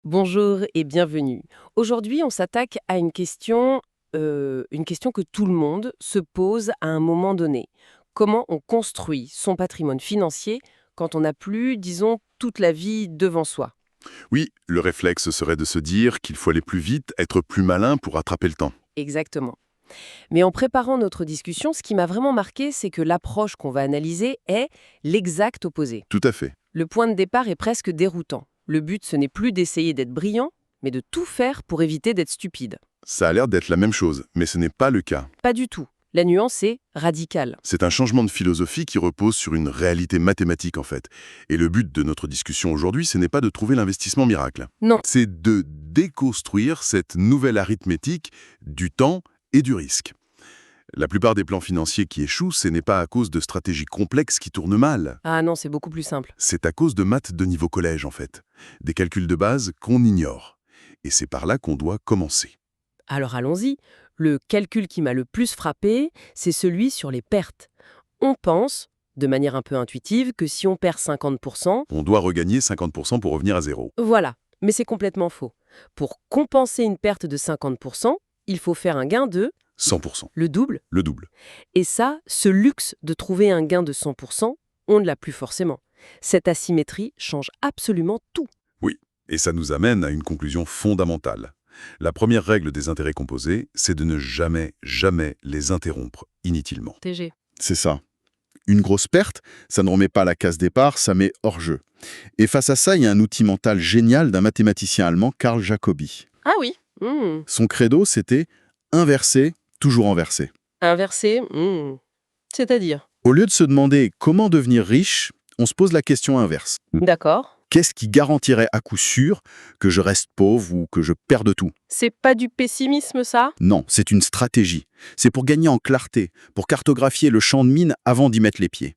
Bonjour et bienvenue. Aujourd'hui, on s'attaque à une question que tout le monde se pose à un moment donné. Comment on construit son patrimoine financier quand on n'a plus, disons, toute la vie devant soi? Oui, le réflexe serait de se dire qu'il faut aller plus vite, être plus malin pour rattraper le temps. Exactement. Mais en préparant notre discussion, ce qui m'a vraiment marqué, c'est que l'approche qu'on va analyser est l'exact opposé. Tout à fait. Le point de départ est presque déroutant. Le but, ce n'est plus d'essayer d'être brillant, mais de tout faire pour éviter d'être stupide. Ça a l'air d'être la même chose, mais ce n'est pas le cas. Pas du tout. La nuance est radicale. C'est un changement de philosophie qui repose sur une réalité mathématique en fait. Et le but de notre discussion aujourd'hui, ce n'est pas de trouver l'investissement miracle. Non, C'est de déconstruire cette nouvelle arithmétique du temps et du risque. La plupart des plans financiers qui échouent, ce n'est pas à cause de stratégies complexes qui tournent mal. ah non, c'est beaucoup plus simple. C'est à cause de maths de niveau collège en fait. Des calculs de base qu'on ignore. Et c'est par là qu'on doit commencer. Alors allons-y. Le calcul qui m'a le plus frappé, c'est celui sur les pertes. On pense, de manière un peu intuitive, que si on perd 50%, On doit regagner 50% pour revenir à zéro. voilà. Mais c'est complètement faux. Pour compenser une perte de 50%, il faut faire un gain de 100%. le double. Le double. Et ça, ce luxe de trouver un gain de 100%, on ne l'a plus forcément. Cette asymétrie change absolument tout. Oui. Et ça nous amène à une conclusion fondamentale. La première règle des intérêts composés, c'est de ne jamais, jamais les interrompre inutilement. TG. C'est ça. Une grosse perte, ça ne remet pas la case départ, ça met hors jeu. Et face à ça, il y a un outil mental génial d'un mathématicien allemand, Carl Jacobi. Ah oui. Son credo, c'était inverser, toujours inverser. Inversé, c'est-à-dire. Au lieu de se demander comment devenir riche, on se pose la question inverse. D'accord. Qu'est-ce qui garantirait à coup sûr que je reste pauvre ou que je perde tout? C'est pas du pessimisme, ça? Non, c'est une stratégie. C'est pour gagner en clarté, pour cartographier le champ de mine avant d'y mettre les pieds.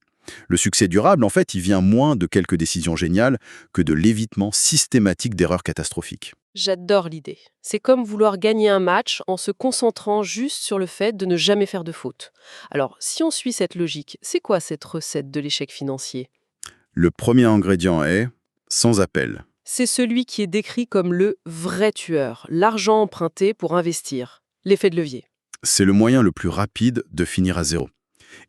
Le succès durable, en fait, il vient moins de quelques décisions géniales que de l'évitement systématique d'erreurs catastrophiques. J'adore l'idée. C'est comme vouloir gagner un match en se concentrant juste sur le fait de ne jamais faire de faute. Alors, si on suit cette logique, c'est quoi cette recette de l'échec financier? Le premier ingrédient est sans appel. C'est celui qui est décrit comme le vrai tueur, l'argent emprunté pour investir, l'effet de levier. C'est le moyen le plus rapide de finir à zéro.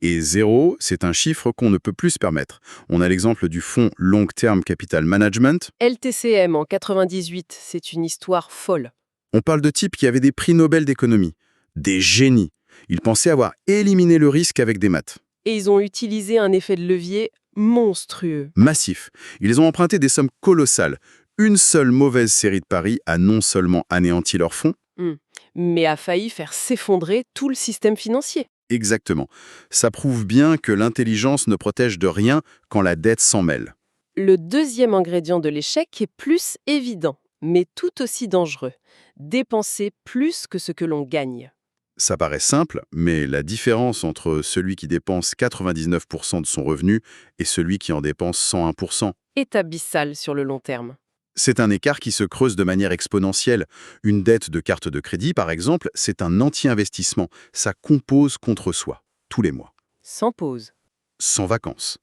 Et zéro, c'est un chiffre qu'on ne peut plus se permettre. On a l'exemple du fonds Long Term Capital Management. LTCM en 98, c'est une histoire folle. On parle de types qui avaient des prix Nobel d'économie. Des génies. Ils pensaient avoir éliminé le risque avec des maths. Et ils ont utilisé un effet de levier monstrueux. Massif. Ils ont emprunté des sommes colossales. Une seule mauvaise série de paris a non seulement anéanti leurs fonds, Mais a failli faire s'effondrer tout le système financier. exactement. Ça prouve bien que l'intelligence ne protège de rien quand la dette s'en mêle. Le deuxième ingrédient de l'échec est plus évident, mais tout aussi dangereux. Dépenser plus que ce que l'on gagne. Ça paraît simple, mais la différence entre celui qui dépense 99% de son revenu et celui qui en dépense 101%, Est abyssal sur le long terme. c'est un écart qui se creuse de manière exponentielle. Une dette de carte de crédit, par exemple, c'est un anti-investissement. Ça compose contre soi, tous les mois, Sans pause. sans vacances.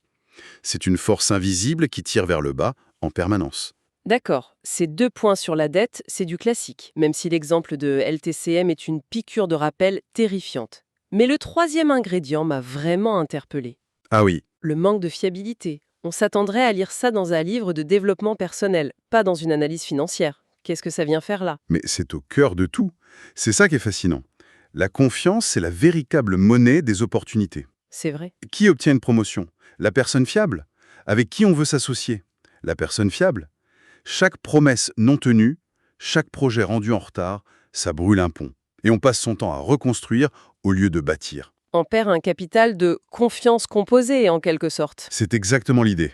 C'est une force invisible qui tire vers le bas en permanence. D'accord, ces 2 points sur la dette, c'est du classique, même si l'exemple de LTCM est une piqûre de rappel terrifiante. Mais le troisième ingrédient m'a vraiment interpellé. Ah oui, Le manque de fiabilité. On s'attendrait à lire ça dans un livre de développement personnel, pas dans une analyse financière. Qu'est-ce que ça vient faire là? Mais c'est au cœur de tout. C'est ça qui est fascinant. La confiance, c'est la véritable monnaie des opportunités. C'est vrai. Qui obtient une promotion? La personne fiable. Avec qui on veut s'associer? La personne fiable. Chaque promesse non tenue, chaque projet rendu en retard, ça brûle un pont. Et on passe son temps à reconstruire au lieu de bâtir. On perd un capital de confiance composée, en quelque sorte. C'est exactement l'idée.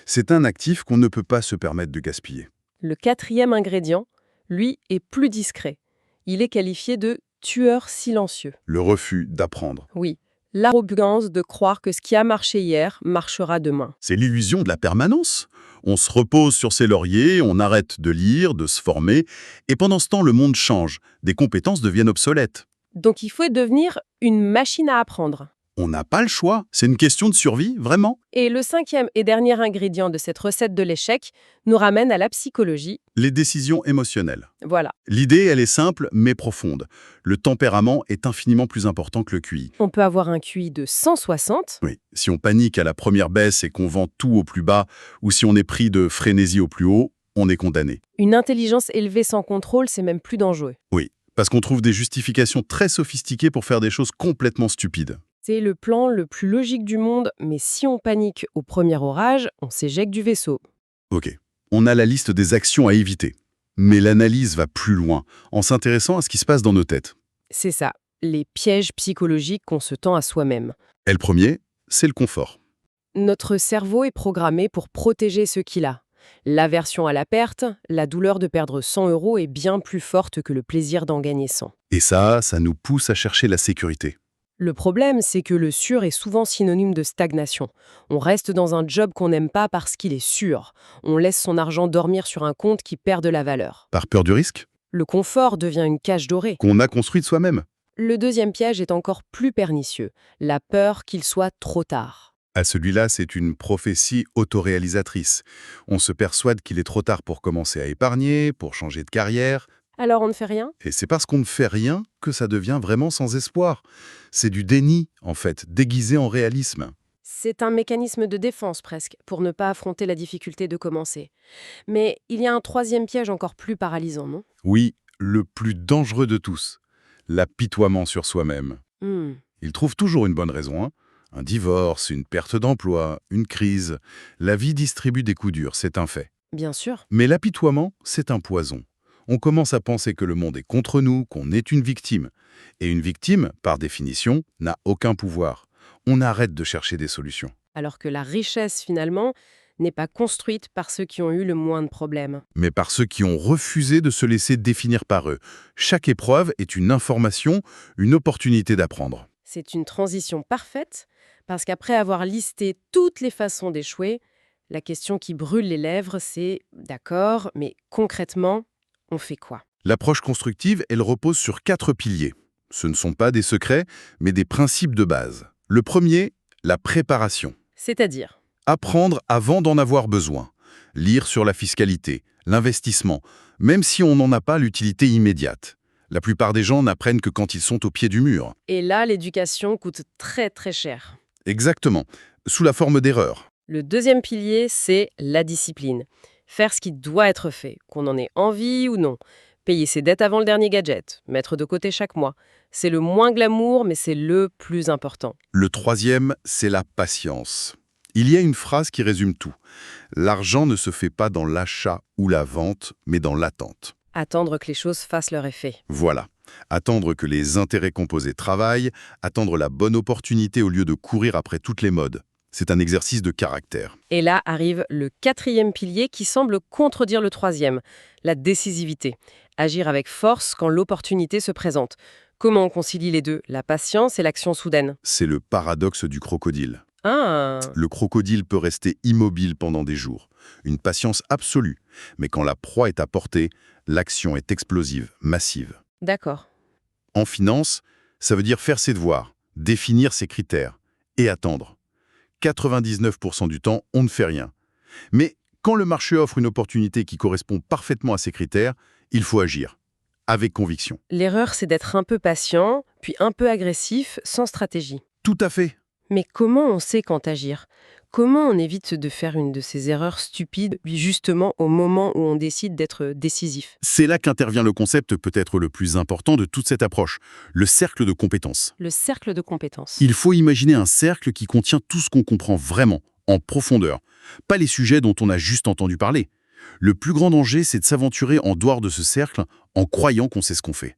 C'est un actif qu'on ne peut pas se permettre de gaspiller. Le quatrième ingrédient, lui, est plus discret. Il est qualifié de tueur silencieux. Le refus d'apprendre. Oui, l'arrogance de croire que ce qui a marché hier marchera demain. C'est l'illusion de la permanence. On se repose sur ses lauriers, on arrête de lire, de se former, et pendant ce temps, le monde change. Des compétences deviennent obsolètes. Donc il faut devenir une machine à apprendre. On n'a pas le choix, c'est une question de survie, vraiment. Et le cinquième et dernier ingrédient de cette recette de l'échec nous ramène à la psychologie. Les décisions émotionnelles. Voilà. L'idée, elle est simple, mais profonde. Le tempérament est infiniment plus important que le QI. On peut avoir un QI de 160. Oui, si on panique à la première baisse et qu'on vend tout au plus bas, ou si on est pris de frénésie au plus haut, on est condamné. Une intelligence élevée sans contrôle, c'est même plus dangereux. Oui, parce qu'on trouve des justifications très sophistiquées pour faire des choses complètement stupides. C'est le plan le plus logique du monde, mais si on panique au premier orage, on s'éjecte du vaisseau. Ok, on a la liste des actions à éviter. Mais l'analyse va plus loin, en s'intéressant à ce qui se passe dans nos têtes. C'est ça, les pièges psychologiques qu'on se tend à soi-même. Et le premier, c'est le confort. Notre cerveau est programmé pour protéger ce qu'il a. L'aversion à la perte, la douleur de perdre 100 € est bien plus forte que le plaisir d'en gagner 100. Et ça nous pousse à chercher la sécurité. Le problème, c'est que le sûr est souvent synonyme de stagnation. On reste dans un job qu'on n'aime pas parce qu'il est sûr. On laisse son argent dormir sur un compte qui perd de la valeur. Par peur du risque Le confort devient une cage dorée. qu'on a construit de soi-même. Le deuxième piège est encore plus pernicieux, la peur qu'il soit trop tard. À celui-là, c'est une prophétie autoréalisatrice. On se persuade qu'il est trop tard pour commencer à épargner, pour changer de carrière. Alors on ne fait rien ? Et c'est parce qu'on ne fait rien que ça devient vraiment sans espoir. C'est du déni, en fait, déguisé en réalisme. C'est un mécanisme de défense presque, pour ne pas affronter la difficulté de commencer. Mais il y a un troisième piège encore plus paralysant, non ? Oui, le plus dangereux de tous, l'apitoiement sur soi-même. Hmm. Il trouve toujours une bonne raison, hein. Un divorce, une perte d'emploi, une crise. La vie distribue des coups durs, c'est un fait. Bien sûr. Mais l'apitoiement, c'est un poison. On commence à penser que le monde est contre nous, qu'on est une victime. Et une victime, par définition, n'a aucun pouvoir. On arrête de chercher des solutions. Alors que la richesse, finalement, n'est pas construite par ceux qui ont eu le moins de problèmes. Mais par ceux qui ont refusé de se laisser définir par eux. Chaque épreuve est une information, une opportunité d'apprendre. C'est une transition parfaite, parce qu'après avoir listé toutes les façons d'échouer, la question qui brûle les lèvres, c'est « d'accord, mais concrètement, on fait quoi ?» L'approche constructive, elle repose sur 4 piliers. Ce ne sont pas des secrets, mais des principes de base. Le premier, la préparation. C'est-à-dire, Apprendre avant d'en avoir besoin. Lire sur la fiscalité, l'investissement, même si on n'en a pas l'utilité immédiate. La plupart des gens n'apprennent que quand ils sont au pied du mur. et là, l'éducation coûte très très cher. Exactement, sous la forme d'erreurs. Le deuxième pilier, c'est la discipline. Faire ce qui doit être fait, qu'on en ait envie ou non. Payer ses dettes avant le dernier gadget, mettre de côté chaque mois. C'est le moins glamour, mais c'est le plus important. Le troisième, c'est la patience. Il y a une phrase qui résume tout. L'argent ne se fait pas dans l'achat ou la vente, mais dans l'attente. Attendre que les choses fassent leur effet. Voilà. Attendre que les intérêts composés travaillent, attendre la bonne opportunité au lieu de courir après toutes les modes. C'est un exercice de caractère. Et là arrive le quatrième pilier qui semble contredire le troisième, la décisivité. Agir avec force quand l'opportunité se présente. Comment on concilie les deux, la patience et l'action soudaine? C'est le paradoxe du crocodile. Ah, Le crocodile peut rester immobile pendant des jours. Une patience absolue. Mais quand la proie est à portée, l'action est explosive, massive. d'accord. En finance, ça veut dire faire ses devoirs, définir ses critères et attendre. 99% du temps, on ne fait rien. Mais quand le marché offre une opportunité qui correspond parfaitement à ces critères, il faut agir, avec conviction. L'erreur, c'est d'être un peu patient, puis un peu agressif, sans stratégie. Tout à fait. Mais comment on sait quand agir? Comment on évite de faire une de ces erreurs stupides, justement au moment où on décide d'être décisif? C'est là qu'intervient le concept peut-être le plus important de toute cette approche, le cercle de compétences. Le cercle de compétences. Il faut imaginer un cercle qui contient tout ce qu'on comprend vraiment, en profondeur. Pas les sujets dont on a juste entendu parler. Le plus grand danger, c'est de s'aventurer en dehors de ce cercle en croyant qu'on sait ce qu'on fait.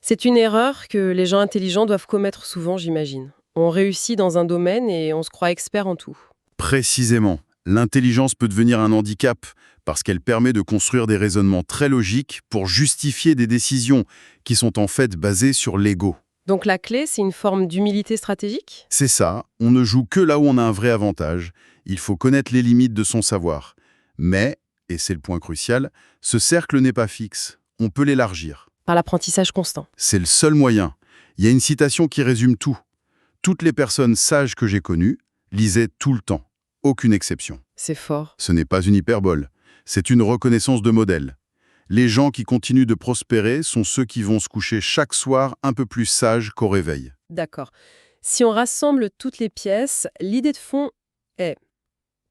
C'est une erreur que les gens intelligents doivent commettre souvent, j'imagine. On réussit dans un domaine et on se croit expert en tout. Précisément, l'intelligence peut devenir un handicap parce qu'elle permet de construire des raisonnements très logiques pour justifier des décisions qui sont en fait basées sur l'ego. Donc la clé, c'est une forme d'humilité stratégique? C'est ça, on ne joue que là où on a un vrai avantage. Il faut connaître les limites de son savoir. Mais, et c'est le point crucial, ce cercle n'est pas fixe. On peut l'élargir. Par l'apprentissage constant. C'est le seul moyen. Il y a une citation qui résume tout. Toutes les personnes sages que j'ai connues lisaient tout le temps, aucune exception. C'est fort. Ce n'est pas une hyperbole, c'est une reconnaissance de modèle. Les gens qui continuent de prospérer sont ceux qui vont se coucher chaque soir un peu plus sages qu'au réveil. D'accord. Si on rassemble toutes les pièces, l'idée de fond est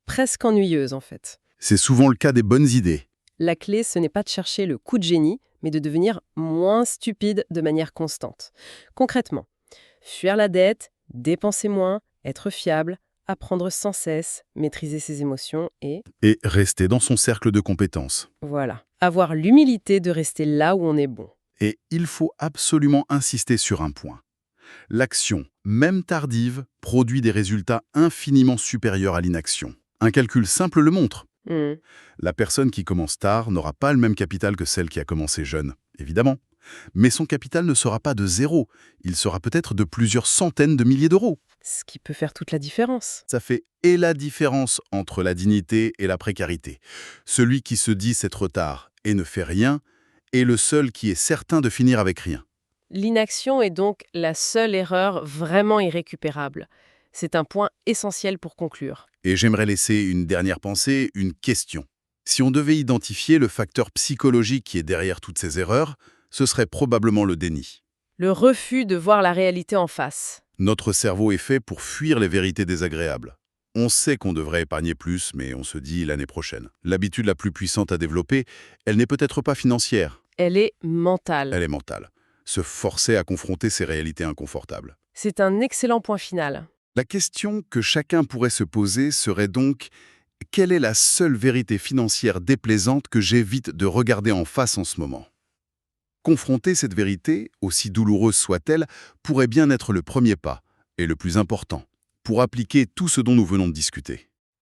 presque ennuyeuse en fait. C'est souvent le cas des bonnes idées. La clé, ce n'est pas de chercher le coup de génie, mais de devenir moins stupide de manière constante. Concrètement, fuir la dette, dépenser moins, être fiable, apprendre sans cesse, maîtriser ses émotions et, Et rester dans son cercle de compétences. voilà, avoir l'humilité de rester là où on est bon. Et il faut absolument insister sur un point. L'action, même tardive, produit des résultats infiniment supérieurs à l'inaction. Un calcul simple le montre. La personne qui commence tard n'aura pas le même capital que celle qui a commencé jeune, évidemment. Mais son capital ne sera pas de 0, il sera peut-être de plusieurs centaines de milliers d'euros. Ce qui peut faire toute la différence. Ça fait et la différence entre la dignité et la précarité. Celui qui se dit c'est trop tard et ne fait rien est le seul qui est certain de finir avec rien. L'inaction est donc la seule erreur vraiment irrécupérable. C'est un point essentiel pour conclure. Et j'aimerais laisser une dernière pensée, une question. Si on devait identifier le facteur psychologique qui est derrière toutes ces erreurs, ce serait probablement le déni. Le refus de voir la réalité en face. Notre cerveau est fait pour fuir les vérités désagréables. On sait qu'on devrait épargner plus, mais on se dit l'année prochaine. L'habitude la plus puissante à développer, elle n'est peut-être pas financière, Elle est mentale. elle est mentale. Se forcer à confronter ces réalités inconfortables. C'est un excellent point final. La question que chacun pourrait se poser serait donc « Quelle est la seule vérité financière déplaisante que j'évite de regarder en face en ce moment ?» Confronter cette vérité, aussi douloureuse soit-elle, pourrait bien être le premier pas, et le plus important, pour appliquer tout ce dont nous venons de discuter.